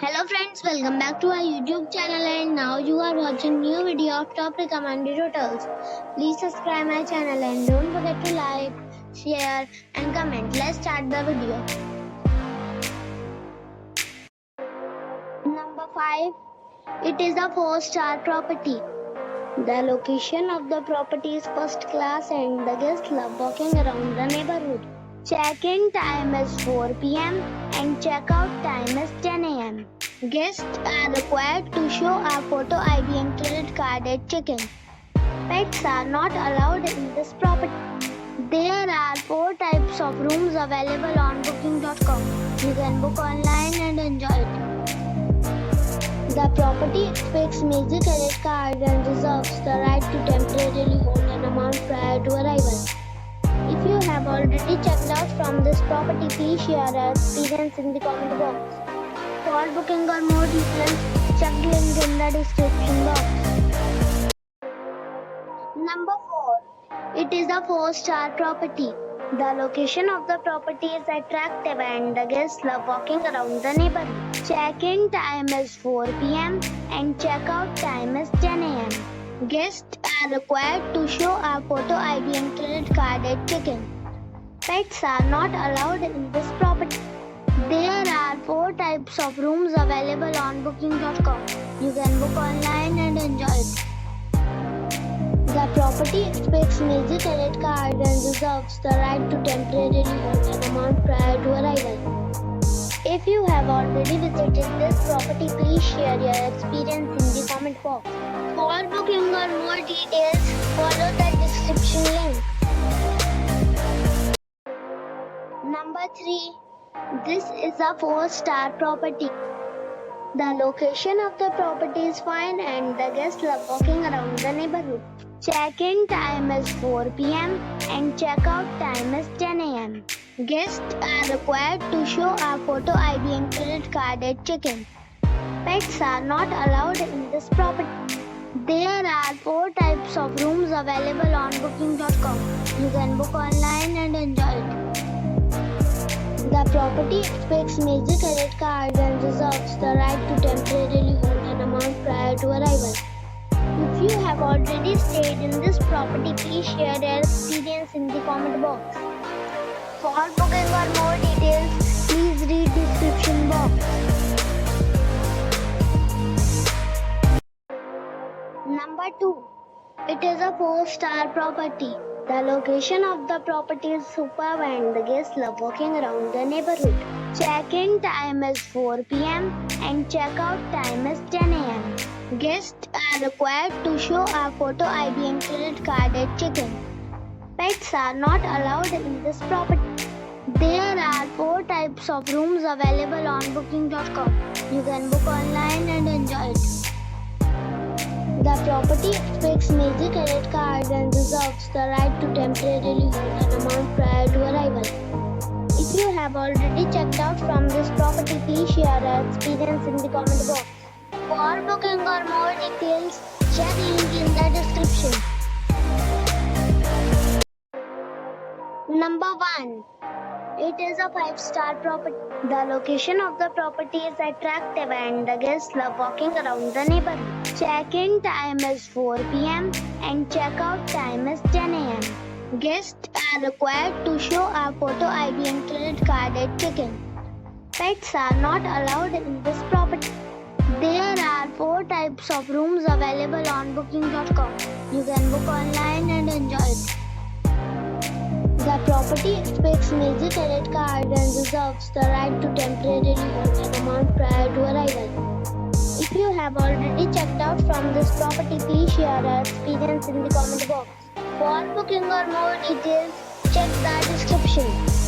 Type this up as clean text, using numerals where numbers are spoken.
Hello friends, welcome back to our YouTube channel and now you are watching new video of top recommended hotels. Please subscribe my channel and don't forget to like, share and comment. Let's start the video. Number 5. It is a 4-star property. The location of the property is first class and the guests love walking around the neighborhood. Check-in time is 4 p.m. and check-out time is 10 a.m. Guests are required to show a photo ID and credit card at check-in. Pets are not allowed in this property. There are 4 types of rooms available on booking.com. You can book online and enjoy it. The property expects major credit card and reserves the right to temporarily hold an amount prior to arrival. If you have already checked out from this property, please share your experience in the comment box. For booking or more details, check the link in the description box. Number 4. It is a 4-star property. The location of the property is attractive and the guests love walking around the neighborhood. Check-in time is 4 p.m. and check-out time is 10 a.m. Guests are required to show a photo ID and credit card at check-in. Pets are not allowed in this property. There are 4 types of rooms available on booking.com. You can book online and enjoy it. The property expects major credit card and reserves the right to temporarily hold an amount prior to arrival. If you have already visited this property, please share your experience in the comment box. For booking or more details, follow the description link. Number 3. This is a 4-star property. The location of the property is fine and the guests love walking around the neighborhood. Check-in time is 4 p.m. and check-out time is 10 a.m. Guests are required to show a photo ID and credit card at check-in. Pets are not allowed in this property. There are 4 types of rooms available on booking.com. You can book online and enjoy it. The property expects major credit card and reserves the right to temporarily hold an amount prior to arrival. If you have already stayed in this property, please share your experience in the comment box. For booking or more details, please read description box. Number 2. It is a 4-star property. The location of the property is superb and the guests love walking around the neighborhood. Check-in time is 4 p.m. and check-out time is 10 a.m. Guests are required to show a photo ID and credit card at check-in. Pets are not allowed in this property. There are 4 types of rooms available on booking.com. You can book online and enjoy it. The property expects major credit card and reserves the right to temporarily hold an amount prior to arrival. If you have already checked out from this property, please share your experience in the comment box. For booking or more details, check link in the description. Number 1. It is a 5-star property. The location of the property is attractive and the guests love walking around the neighborhood. Check-in time is 4 p.m. and check-out time is 10 a.m. Guests are required to show a photo ID and credit card at check-in. Pets are not allowed in this property. There are 4 types of rooms available on booking.com. You can book online and enjoy it. The property expects major credit card and reserves the right to temporarily hold an amount prior to arrival. If you have already checked out from this property, please share your experience in the comment box. For booking or more details, check the description.